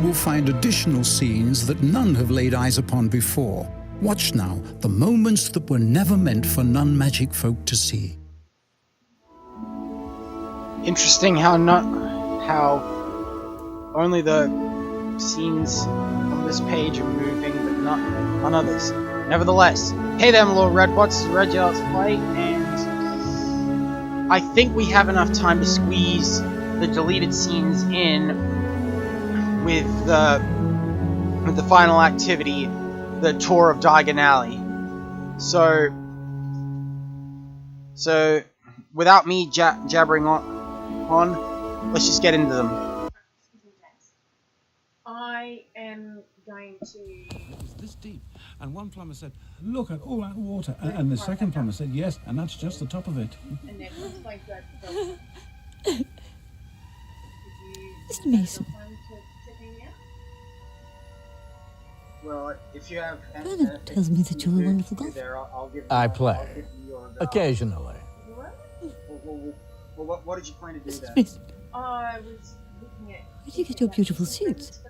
you will find additional scenes that none have laid eyes upon before. Watch now the moments that were never meant for non-magic folk to see. Interesting how only the scenes on this page are moving, but not on others. Nevertheless, hey there, my little Redbots, Red Yellow's fight, and I think we have enough time to squeeze the deleted scenes in with the final activity, the tour of Diagon Alley. So without me jabbering on, let's just get into them. I am going to... It was this deep, and one plumber said, "Look at all that water," and the second plumber said, "Yes, and that's just the top of it." And then once I grab the dog, Mr. Mason. Well, if you have... Bernard tells me that you're a wonderful golfer. I play. Occasionally. Well, what did you plan to do there? I was looking at... Where do you get your beautiful suits?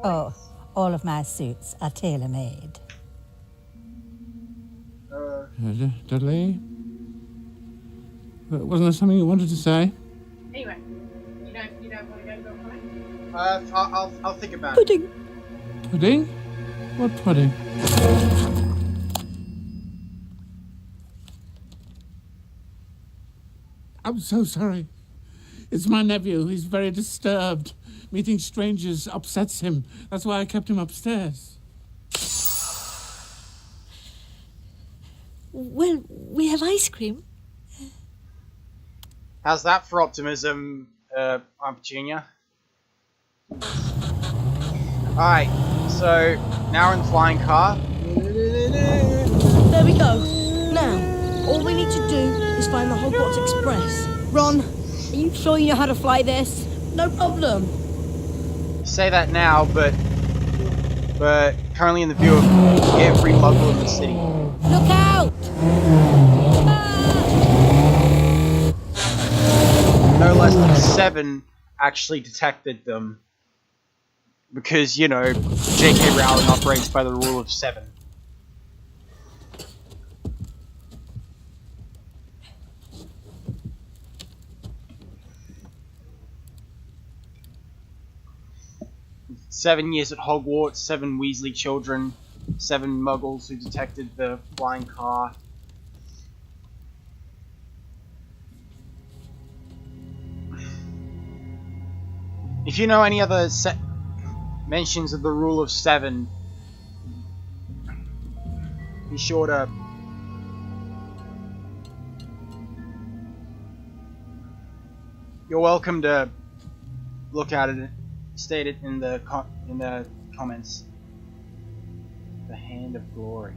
Oh, all of my suits are tailor-made. Dudley? Wasn't there something you wanted to say? Anyway, you don't want to go golf night? I'll think about Pudding. it. Pudding? What pudding? I'm so sorry. It's my nephew. He's very disturbed. Meeting strangers upsets him. That's why I kept him upstairs. Well, we have ice cream. How's that for optimism, Aunt Petunia? Alright, so now we're in the flying car. There we go. Now, all we need to do is find the Hogwarts Express. Ron, are you sure you know how to fly this? No problem. Say that now, but currently in the view of every muggle in the city. Look out! No less than 7 actually detected them. Because, you know, JK Rowling operates by the rule of 7. Seven years at Hogwarts, 7 Weasley children, 7 muggles who detected the flying car. If you know any other mentions of the rule of 7, be sure to you're welcome to look at it, state it in the comments. The Hand of Glory.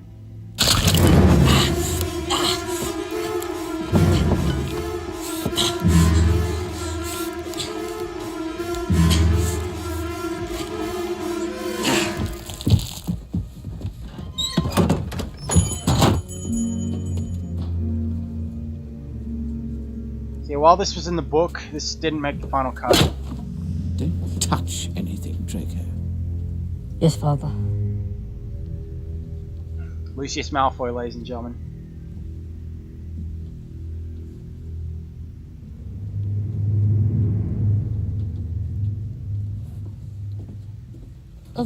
Yeah, while this was in the book, this didn't make the final cut. Don't touch anything, Draco. Yes, Father. Lucius Malfoy, ladies and gentlemen.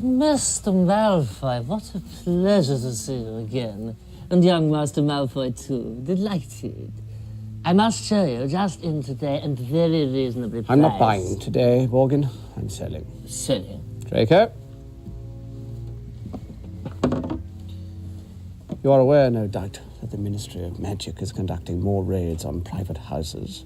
Master Malfoy, what a pleasure to see you again. And young Master Malfoy, too. Delighted. I must show you, just in today, and very reasonably priced. I'm not buying today, Morgan. I'm selling. Selling? Draco? You are aware, no doubt, that the Ministry of Magic is conducting more raids on private houses.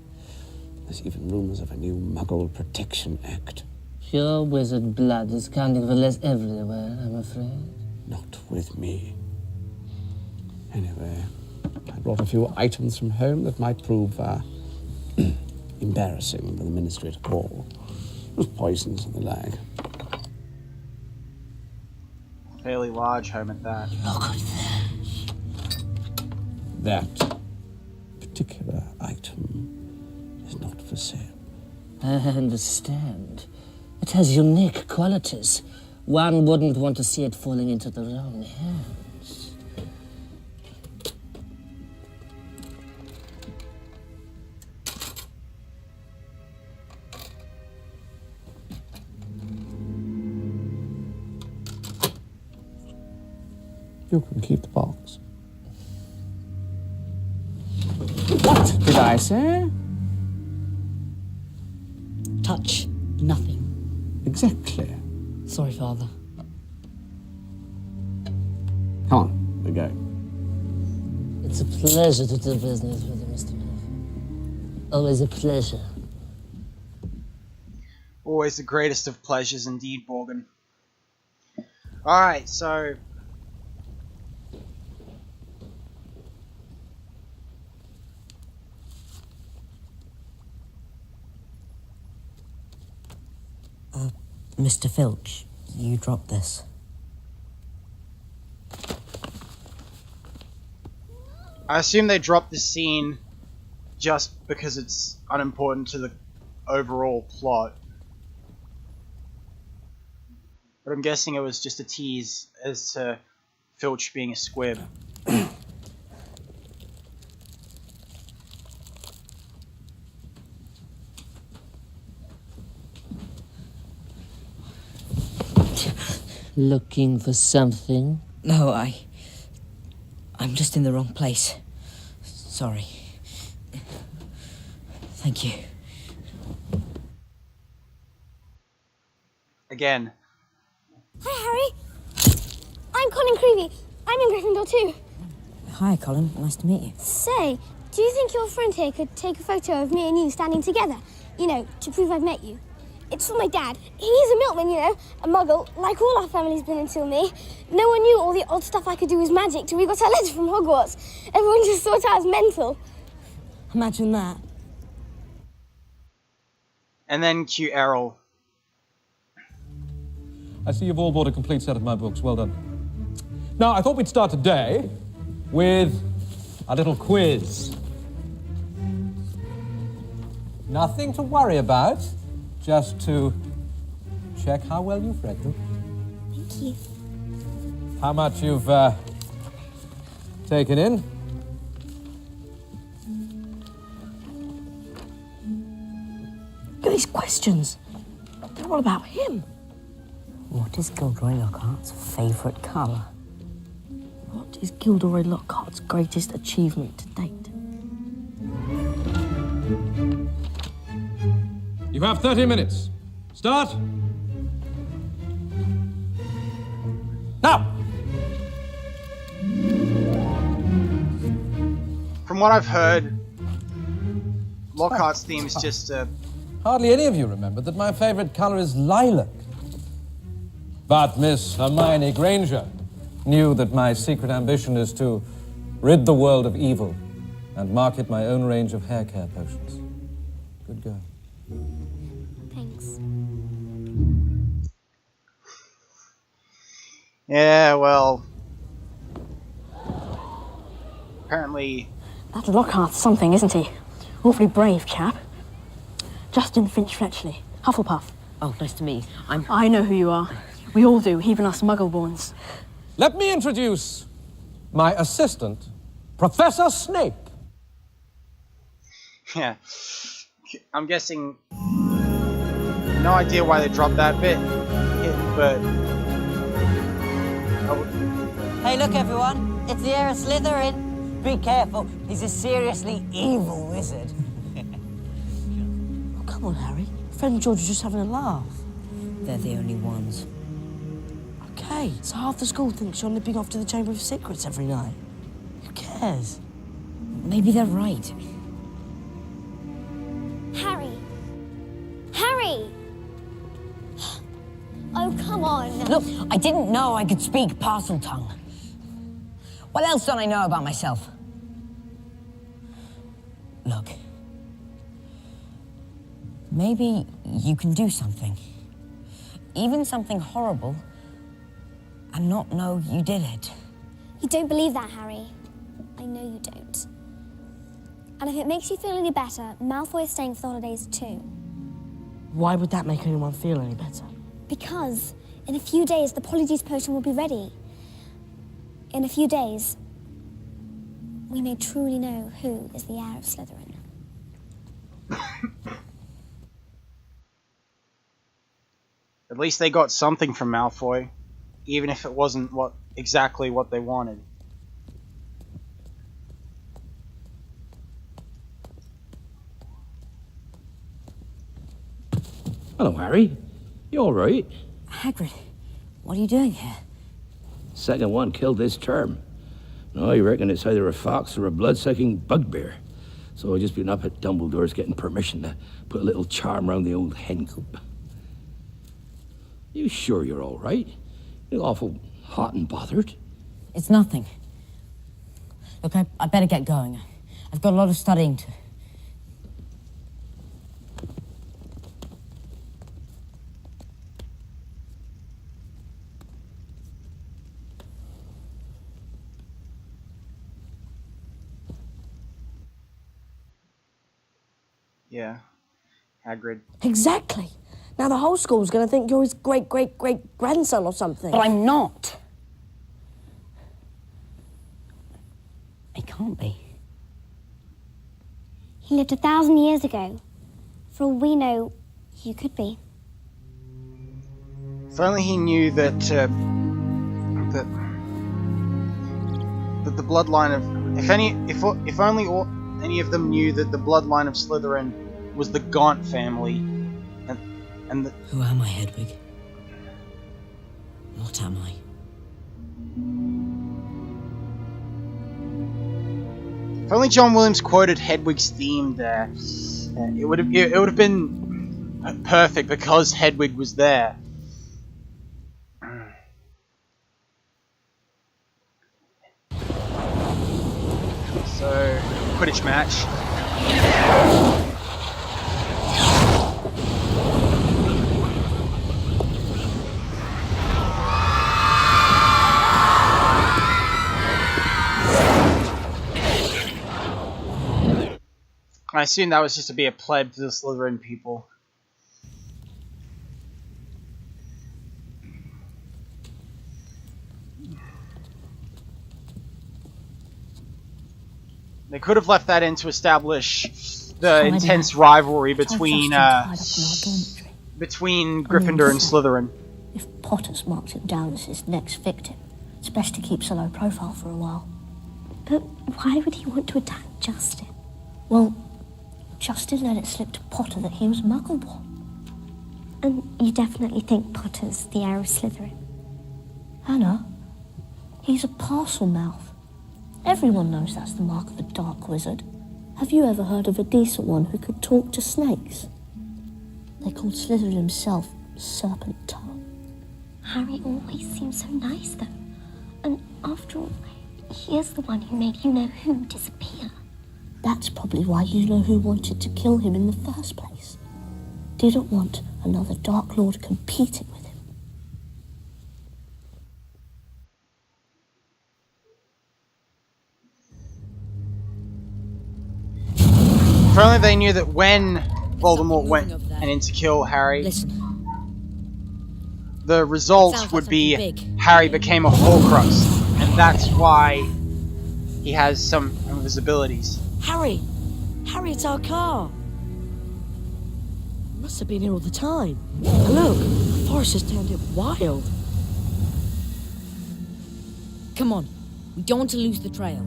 There's even rumours of a new Muggle Protection Act. Pure wizard blood is counting for less everywhere, I'm afraid. Not with me. Anyway, I brought a few items from home that might prove embarrassing for the Ministry to call. There's poisons and the like. Fairly large home at that. Look at that. That particular item is not for sale. I understand. It has unique qualities. One wouldn't want to see it falling into the wrong hands. You can keep the box. What did I say? Touch nothing. Exactly. Sorry, Father. Come on, we go. It's a pleasure to do business with you, Mr. Malfoy. Always a pleasure. Always the greatest of pleasures indeed, Morgan. Alright, so... Mr. Filch, you dropped this. I assume they dropped this scene just because it's unimportant to the overall plot. But I'm guessing it was just a tease as to Filch being a squib. Looking for something? No, I'm just in the wrong place. Sorry. Thank you. Again. Hi, Harry. I'm Colin Creevy. I'm in Gryffindor too. Hi, Colin. Nice to meet you. Say, do you think your friend here could take a photo of me and you standing together? You know, to prove I've met you. It's for my dad. He's a milkman, you know, a muggle, like all our family's been until me. No one knew all the odd stuff I could do was magic till we got our letter from Hogwarts. Everyone just thought I was mental. Imagine that. And then cue Errol. I see you've all bought a complete set of my books. Well done. Now, I thought we'd start today with a little quiz. Nothing to worry about, just to check how well you've read them. Thank you. How much you've taken in. Look at these questions. They're all about him. What is Gilderoy Lockhart's favourite colour? What is Gilderoy Lockhart's greatest achievement to date? You have 30 minutes. Start. Now! From what I've heard, Lockhart's theme is just a... Hardly any of you remember that my favourite colour is lilac. But Miss Hermione Granger knew that my secret ambition is to rid the world of evil and market my own range of hair care potions. Good girl. Thanks. Yeah, well... Apparently... That Lockhart's something, isn't he? Awfully brave chap. Justin Finch-Fletchley, Hufflepuff. Oh, nice to meet you. I know who you are. We all do, even us Muggle-borns. Let me introduce my assistant, Professor Snape. Yeah. I'm guessing... No idea why they dropped that bit, but... Hey, look, everyone. It's the heir of Slytherin. Be careful. He's a seriously evil wizard. Oh, come on, Harry. Fred and George are just having a laugh. They're the only ones. Okay, so half the school thinks you're nipping off to the Chamber of Secrets every night. Who cares? Maybe they're right. Harry. Harry! Oh, come on. Look, I didn't know I could speak Parseltongue. What else don't I know about myself? Look. Maybe you can do something. Even something horrible, and not know you did it. You don't believe that, Harry. I know you don't. And if it makes you feel any better, Malfoy is staying for the holidays too. Why would that make anyone feel any better? Because in a few days, the Polyjuice potion will be ready. In a few days, we may truly know who is the heir of Slytherin. At least they got something from Malfoy, even if it wasn't exactly what they wanted. Hello, Harry. You all right? Hagrid, what are you doing here? Second one killed this term. No, I reckon it's either a fox or a blood-sucking bugbear. So I've just been up at Dumbledore's getting permission to put a little charm around the old hen coop. You sure you're all right? You're awful hot and bothered. It's nothing. Look, I better get going. I've got a lot of studying to... Yeah, Hagrid. Exactly. Now the whole school's going to think you're his great-great-great-grandson or something. But I'm not. It can't be. He lived 1,000 years ago. For all we know, you could be. If only he knew that that the bloodline of if only any of them knew that the bloodline of Slytherin was the Gaunt family, and the... Who am I, Hedwig? What am I? If only John Williams quoted Hedwig's theme there, it would have been perfect because Hedwig was there. So, Quidditch match. I assume that was just to be a pleb to the Slytherin people. They could have left that in to establish the intense rivalry between Gryffindor and Slytherin. If Potter's marked him down as his next victim, it's best to keep a low profile for a while. But why would he want to attack Justin? Well, Justin let it slip to Potter that he was Muggle-born. And you definitely think Potter's the heir of Slytherin? Hannah, he's a parcel mouth. Everyone knows that's the mark of a dark wizard. Have you ever heard of a decent one who could talk to snakes? They called Slytherin himself Serpent Tongue. Harry always seems so nice, though. And after all, he is the one who made you-know-who disappear. That's probably why you-know-who wanted to kill him in the first place. Didn't want another Dark Lord competing with him. If only they knew that when Voldemort went in to kill Harry, the result would be Harry became a Horcrux, and that's why he has some of his abilities. Harry! Harry, it's our car! Must have been here all the time. And look, the forest has turned it wild. Come on, we don't want to lose the trail.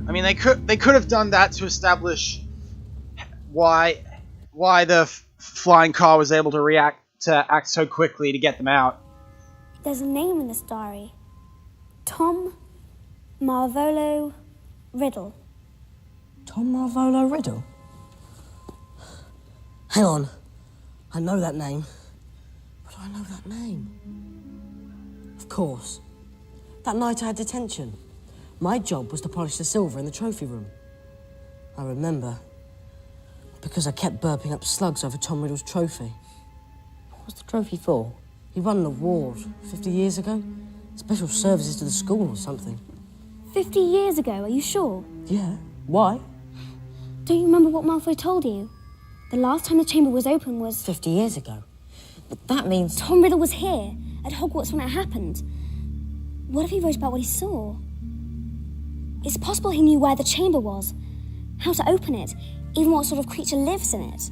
I mean, they could have done that to establish why the flying car was able to act so quickly to get them out. There's a name in this diary. Tom Marvolo Riddle. Tom Marvolo Riddle? Hang on. I know that name. But do I know that name? Of course. That night I had detention. My job was to polish the silver in the trophy room. I remember. Because I kept burping up slugs over Tom Riddle's trophy. What was the trophy for? He won an award 50 years ago. Special services to the school or something. 50 years ago, are you sure? Yeah. Why? Don't you remember what Malfoy told you? The last time the chamber was open was... 50 years ago. But that means... Tom Riddle was here, at Hogwarts when it happened. What if he wrote about what he saw? It's possible he knew where the chamber was, how to open it, even what sort of creature lives in it.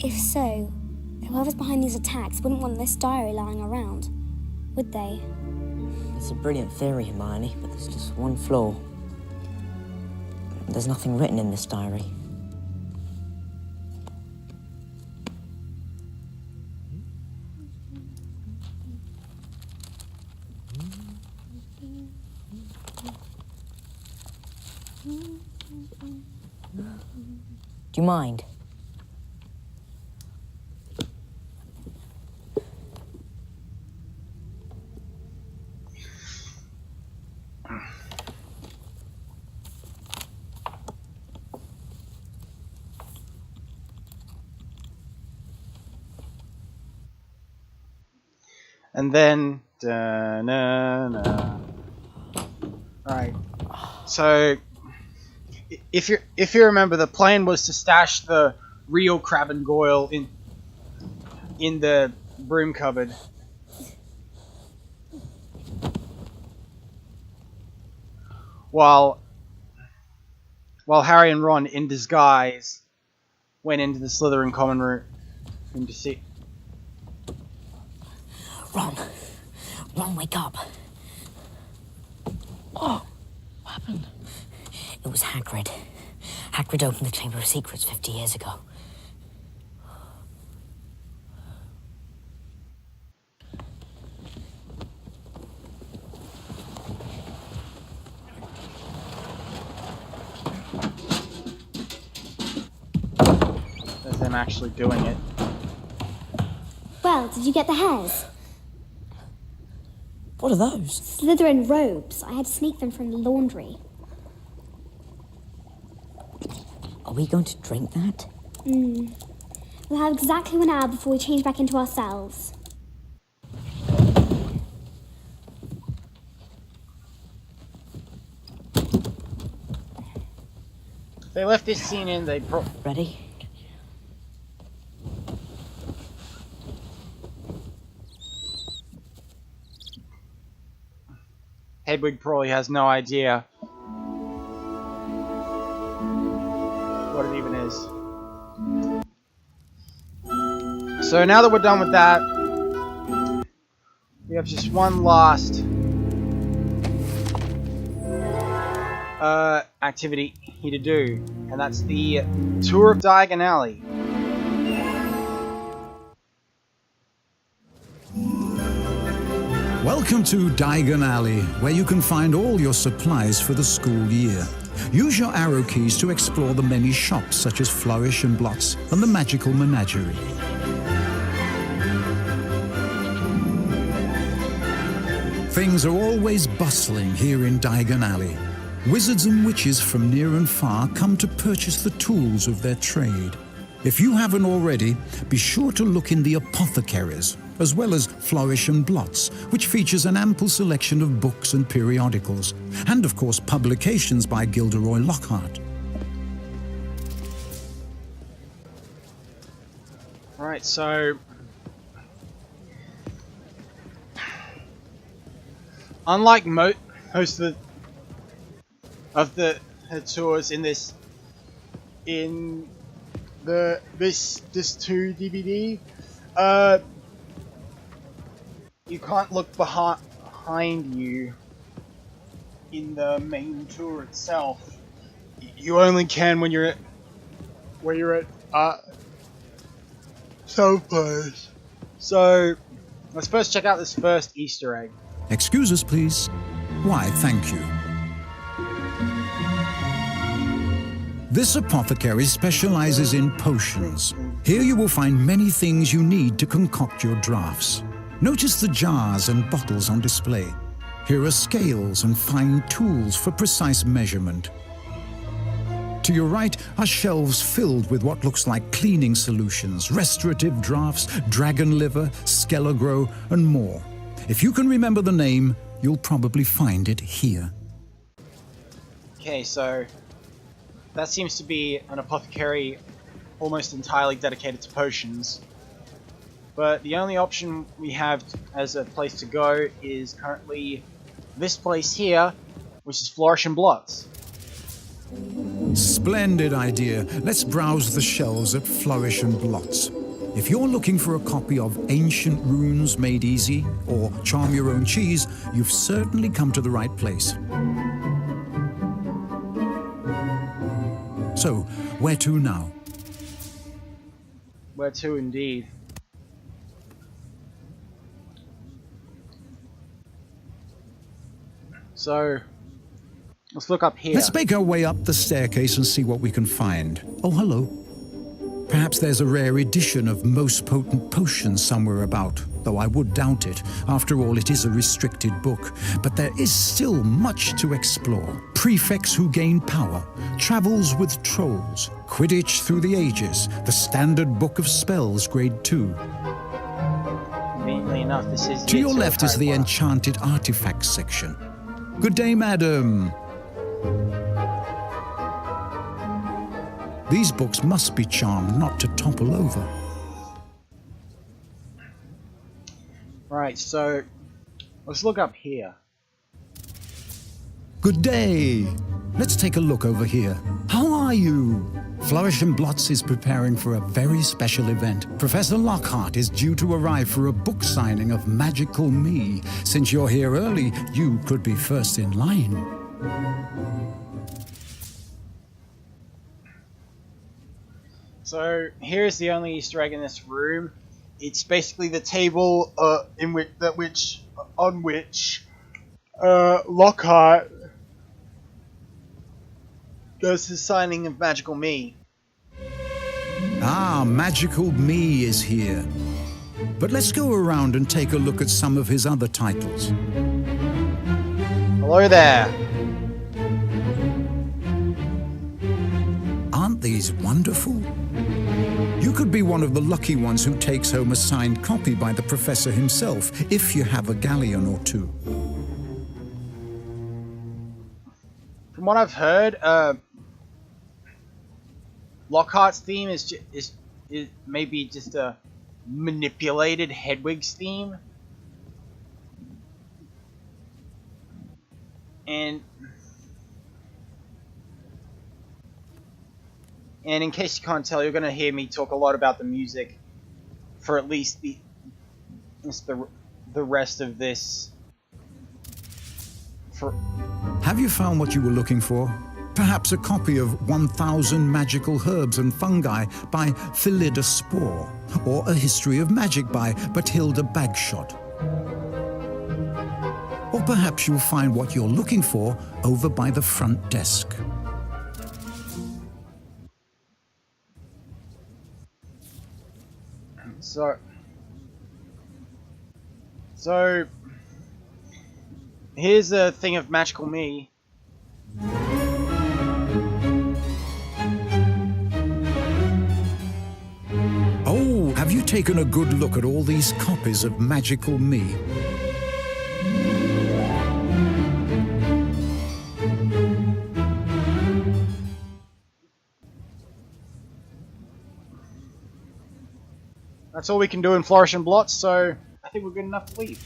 If so, whoever's behind these attacks wouldn't want this diary lying around, would they? It's a brilliant theory, Hermione, but there's just one flaw. There's nothing written in this diary. Do you mind? And then... Right. So... If you remember, the plan was to stash the real Crabbe and Goyle in the broom cupboard. While Harry and Ron, in disguise, went into the Slytherin common room to see. Ron, wake up. Oh, what happened? It was Hagrid. Hagrid opened the Chamber of Secrets 50 years ago. There's them actually doing it. Well, did you get the hairs? What are those? Slytherin robes. I had to sneak them from the laundry. Are we going to drink that? We'll have exactly 1 hour before we change back into our cells. They left this scene in, they Ready? Hedwig probably has no idea what it even is. So now that we're done with that, we have just one last activity here to do, and that's the tour of Diagon Alley. Welcome to Diagon Alley, where you can find all your supplies for the school year. Use your arrow keys to explore the many shops such as Flourish and Blots and the Magical Menagerie. Things are always bustling here in Diagon Alley. Wizards and witches from near and far come to purchase the tools of their trade. If you haven't already, be sure to look in the apothecaries, as well as Flourish and Blots, which features an ample selection of books and periodicals, and of course publications by Gilderoy Lockhart. Alright, so unlike most of the tours in this 2 DVD, you can't look behind you in the main tour itself. You only can when you're at someplace. So let's first check out this first Easter egg. Excuse us, please. Why, thank you. This apothecary specializes in potions. Here you will find many things you need to concoct your drafts. Notice the jars and bottles on display. Here are scales and fine tools for precise measurement. To your right are shelves filled with what looks like cleaning solutions, restorative drafts, dragon liver, skelegro, and more. If you can remember the name, you'll probably find it here. Okay, so that seems to be an apothecary almost entirely dedicated to potions. But the only option we have as a place to go is currently this place here, which is Flourish and Blots. Splendid idea. Let's browse the shelves at Flourish and Blots. If you're looking for a copy of Ancient Runes Made Easy or Charm Your Own Cheese, you've certainly come to the right place. So, where to now? Where to indeed. So, let's look up here. Let's make our way up the staircase and see what we can find. Oh, hello. Perhaps there's a rare edition of Most Potent Potion somewhere about, though I would doubt it. After all, it is a restricted book. But there is still much to explore. Prefects who gain power, travels with trolls, Quidditch through the ages, the Standard Book of Spells, Grade 2. Conveniently enough, this is To your left is the Enchanted Artifacts section. Good day, madam. These books must be charmed not to topple over. Right, so let's look up here. Good day. Let's take a look over here. How are you? Flourish and Blots is preparing for a very special event. Professor Lockhart is due to arrive for a book signing of Magical Me. Since you're here early, you could be first in line. So here's the only Easter egg in this room. It's basically the table on which Lockhart does his signing of Magical Me. Ah, Magical Me is here. But let's go around and take a look at some of his other titles. Hello there. Aren't these wonderful? You could be one of the lucky ones who takes home a signed copy by the professor himself, if you have a galleon or two. From what I've heard, Lockhart's theme is maybe just a manipulated Hedwig's theme. And in case you can't tell, you're going to hear me talk a lot about the music for at least the rest of this. Have you found what you were looking for? Perhaps a copy of 1000 Magical Herbs and Fungi by Phillida Spore, or A History of Magic by Bathilda Bagshot. Or perhaps you'll find what you're looking for over by the front desk. So here's a thing of Magical Me. Oh, have you taken a good look at all these copies of Magical Me? That's all we can do in Flourish and Blots, so I think we're good enough to leave.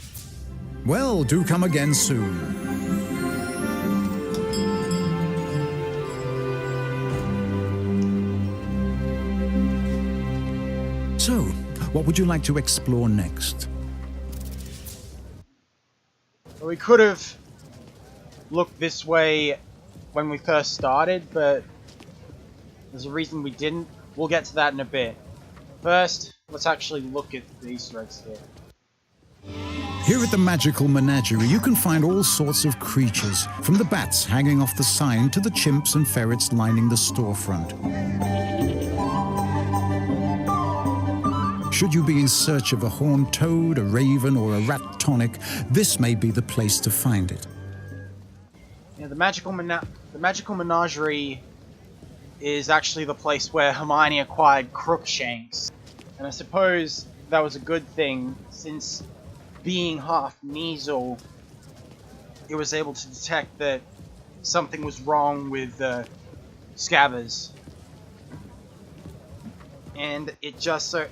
Well, do come again soon. So, what would you like to explore next? Well, we could have looked this way when we first started, but there's a reason we didn't. We'll get to that in a bit. First, let's actually look at the Easter eggs here. Here at the Magical Menagerie, you can find all sorts of creatures, from the bats hanging off the sign to the chimps and ferrets lining the storefront. Should you be in search of a horned toad, a raven, or a rat tonic, this may be the place to find it. Yeah, the Magical Menagerie is actually the place where Hermione acquired Crookshanks. And I suppose that was a good thing, since being half Measle, it was able to detect that something was wrong with Scabbers. And it just so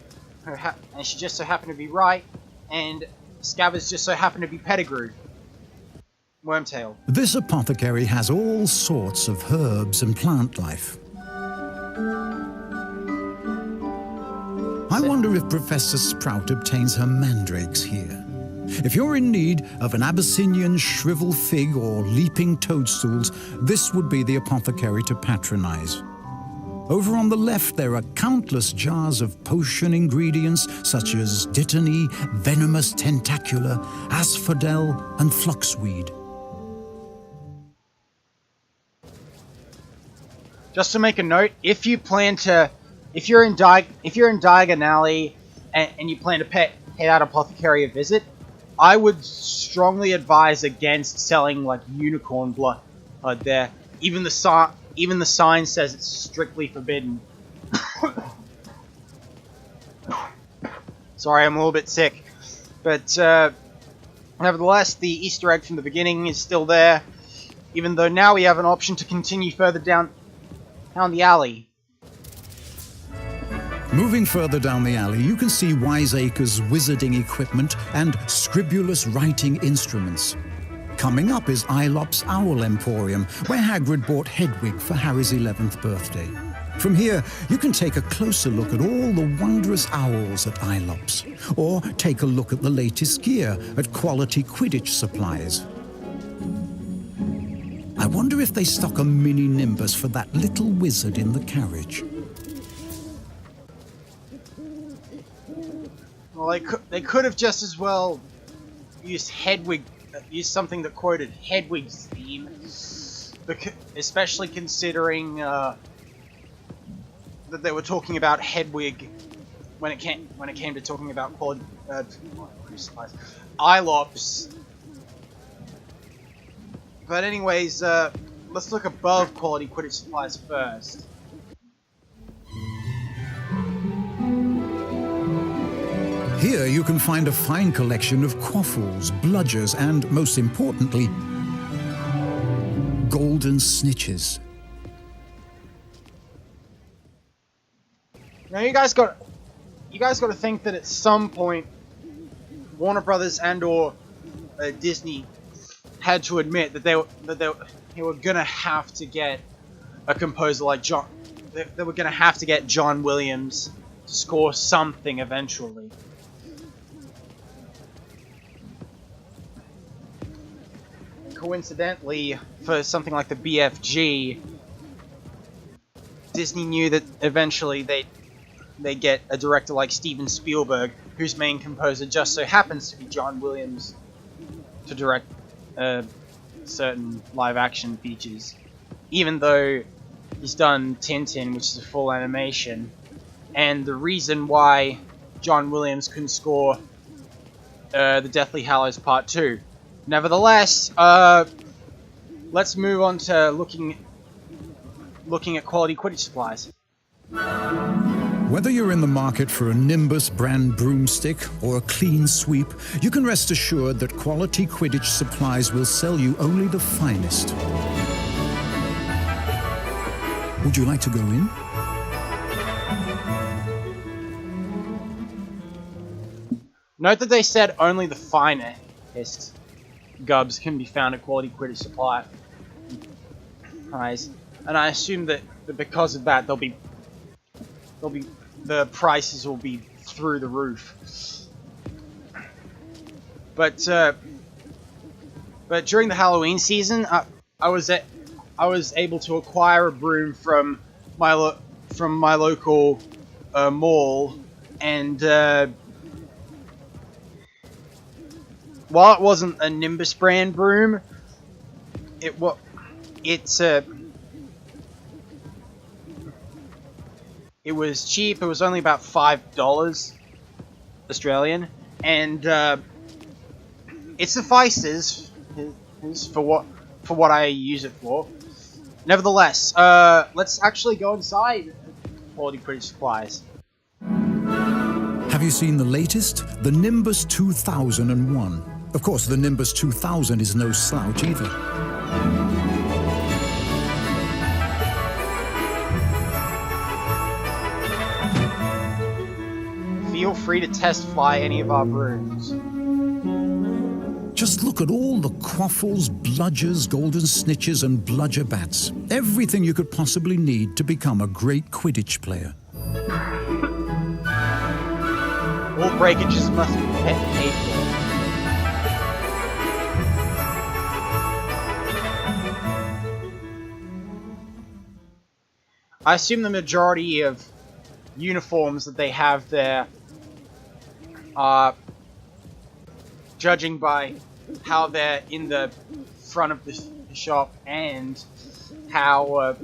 and she just so happened to be right, and Scabbers just so happened to be Pettigrew. Wormtail. This apothecary has all sorts of herbs and plant life. I wonder if Professor Sprout obtains her mandrakes here. If you're in need of an Abyssinian shrivel fig or leaping toadstools, this would be the apothecary to patronize. Over on the left, there are countless jars of potion ingredients such as dittany, venomous tentacula, asphodel, and fluxweed. Just to make a note, if you're in Diagon Alley and you plan to pay that apothecary a visit, I would strongly advise against selling like unicorn blood there. Even the sign says it's strictly forbidden. Sorry, I'm a little bit sick, but nevertheless, the Easter egg from the beginning is still there. Even though now we have an option to continue further down the alley. Moving further down the alley, you can see Wiseacre's wizarding equipment and Scribulus writing instruments. Coming up is Aelop's Owl Emporium, where Hagrid bought Hedwig for Harry's 11th birthday. From here, you can take a closer look at all the wondrous owls at Aelop's, or take a look at the latest gear at Quality Quidditch Supplies. I wonder if they stock a mini Nimbus for that little wizard in the carriage. Well, they could have just as well used something that quoted Hedwig's theme, especially considering that they were talking about Hedwig when it came to talking about Aelop's. But anyways, let's look above Quality Quidditch Supplies first. Here you can find a fine collection of quaffles, bludgers, and, most importantly, golden snitches. Now you guys got to think that at some point, Warner Brothers and/or Disney had to admit that they were gonna have to get a composer like John. They were gonna have to get John Williams to score something eventually. Coincidentally, for something like the BFG, Disney knew that eventually they get a director like Steven Spielberg, whose main composer just so happens to be John Williams, to direct certain live-action features. Even though he's done Tintin, which is a full animation, and the reason why John Williams couldn't score the Deathly Hallows Part 2. Nevertheless, let's move on to looking at Quality Quidditch Supplies. Whether you're in the market for a Nimbus brand broomstick or a clean sweep, you can rest assured that Quality Quidditch Supplies will sell you only the finest. Would you like to go in? Note that they said only the finest gubs can be found at Quality Quidditch Supplies. And I assume that because of that, the prices will be through the roof. But during the Halloween season, I was able to acquire a broom from my local mall, and while it wasn't a Nimbus brand broom, it was cheap. It was only about $5 Australian, and it suffices for what I use it for. Nevertheless, let's actually go inside Quality Quidditch Supplies. Have you seen the latest? The Nimbus 2001. Of course, the Nimbus 2000 is no slouch either. feel free to test fly any of our brooms. Just look at all the quaffles, bludgers, golden snitches, and bludger bats. Everything you could possibly need to become a great Quidditch player. All breakages must be paid for. I assume the majority of uniforms that they have there are, judging by how they're in the front of the shop and how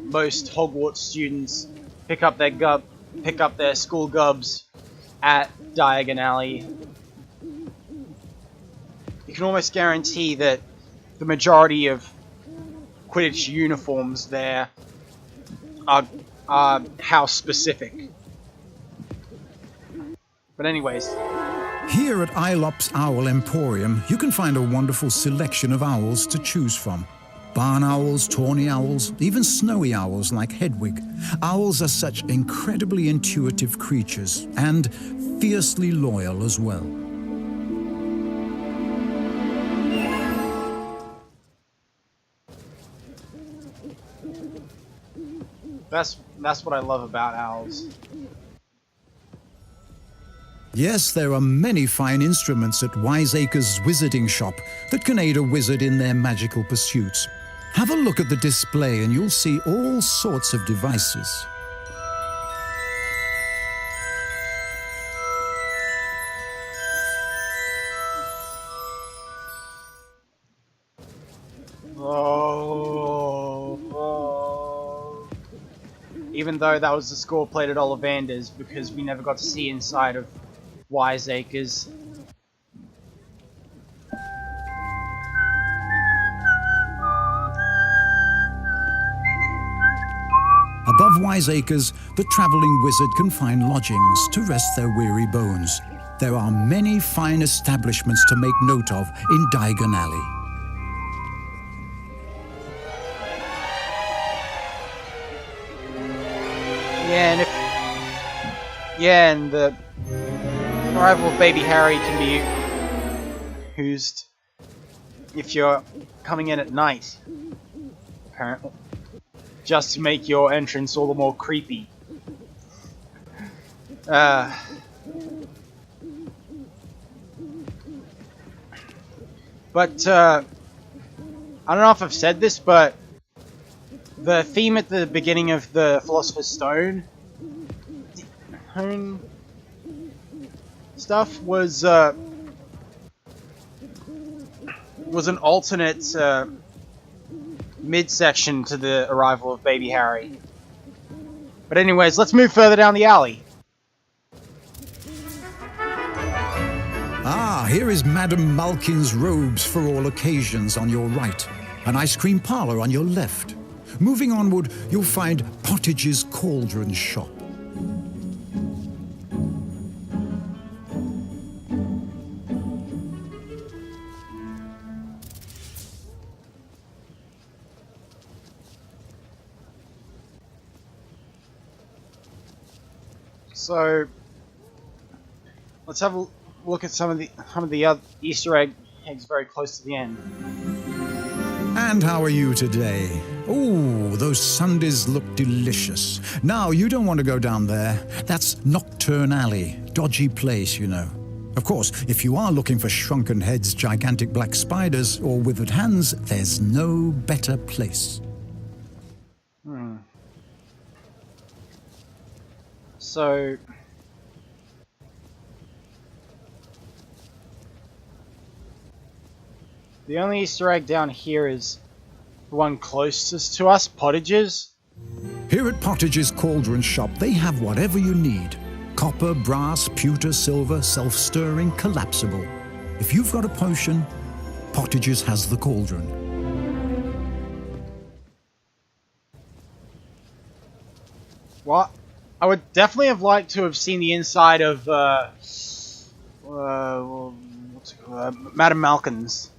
most Hogwarts students pick up their school gubs at Diagon Alley. You can almost guarantee that the majority of Quidditch uniforms there are house specific. But anyways. Here at Ilop's Owl Emporium, you can find a wonderful selection of owls to choose from. Barn owls, tawny owls, even snowy owls like Hedwig. Owls are such incredibly intuitive creatures, and fiercely loyal as well. That's what I love about owls. Yes, there are many fine instruments at Wiseacre's Wizarding Shop that can aid a wizard in their magical pursuits. Have a look at the display and you'll see all sorts of devices. Even though that was the score played at Ollivander's, because we never got to see inside of Wiseacres. Above Wiseacres, the travelling wizard can find lodgings to rest their weary bones. There are many fine establishments to make note of in Diagon Alley. And the arrival of baby Harry can be used if you're coming in at night, apparently, just to make your entrance all the more creepy. I don't know if I've said this, but the theme at the beginning of the Philosopher's Stone stuff was an alternate midsection to the arrival of baby Harry. But anyways, let's move further down the alley. Ah, here is Madame Malkin's robes for all occasions on your right, an ice cream parlour on your left. Moving onward, you'll find Pottage's Cauldron Shop. So let's have a look at some of the other Easter eggs very close to the end. And how are you today? Oh, those sundaes look delicious. Now, you don't want to go down there. That's Nocturne Alley. Dodgy place, you know. Of course, if you are looking for shrunken heads, gigantic black spiders, or withered hands, there's no better place. So the only Easter egg down here is the one closest to us, Pottage's. Here at Pottage's Cauldron Shop, they have whatever you need. Copper, brass, pewter, silver, self-stirring, collapsible. If you've got a potion, Pottage's has the cauldron. What? I would definitely have liked to have seen the inside of what's it called? Madame Malkin's.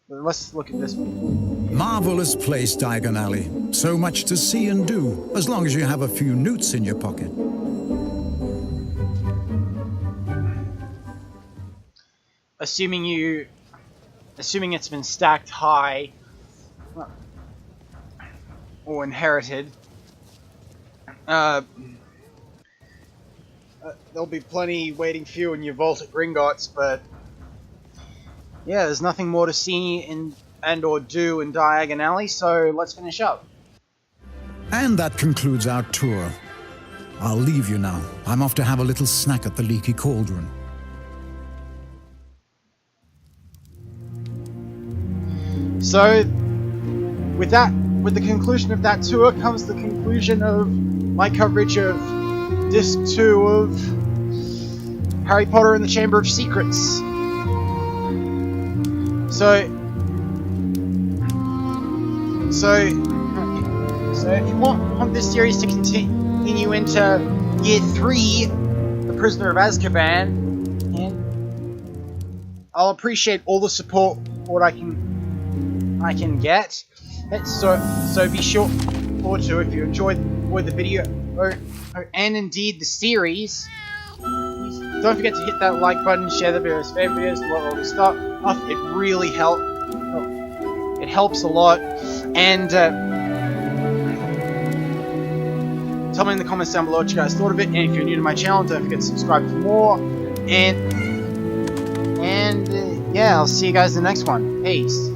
Let's look at this one. Marvelous place, Diagon Alley. So much to see and do, as long as you have a few newts in your pocket. Assuming it's been stacked high or inherited, there'll be plenty waiting for you in your vault at Gringotts, but yeah, there's nothing more to see and/or do in Diagon Alley, so let's finish up. And that concludes our tour. I'll leave you now. I'm off to have a little snack at the Leaky Cauldron. So, with the conclusion of that tour comes the conclusion of my coverage of Disc 2 of Harry Potter and the Chamber of Secrets. So if you want this series to continue into Year 3, The Prisoner of Azkaban, and I'll appreciate all the support I can get. So be sure to, if you enjoyed the video and indeed the series, don't forget to hit that like button, share the videos, favorite videos, to what all this stuff. It really helps. It helps a lot. And tell me in the comments down below what you guys thought of it. And if you're new to my channel, don't forget to subscribe for more. And yeah, I'll see you guys in the next one. Peace.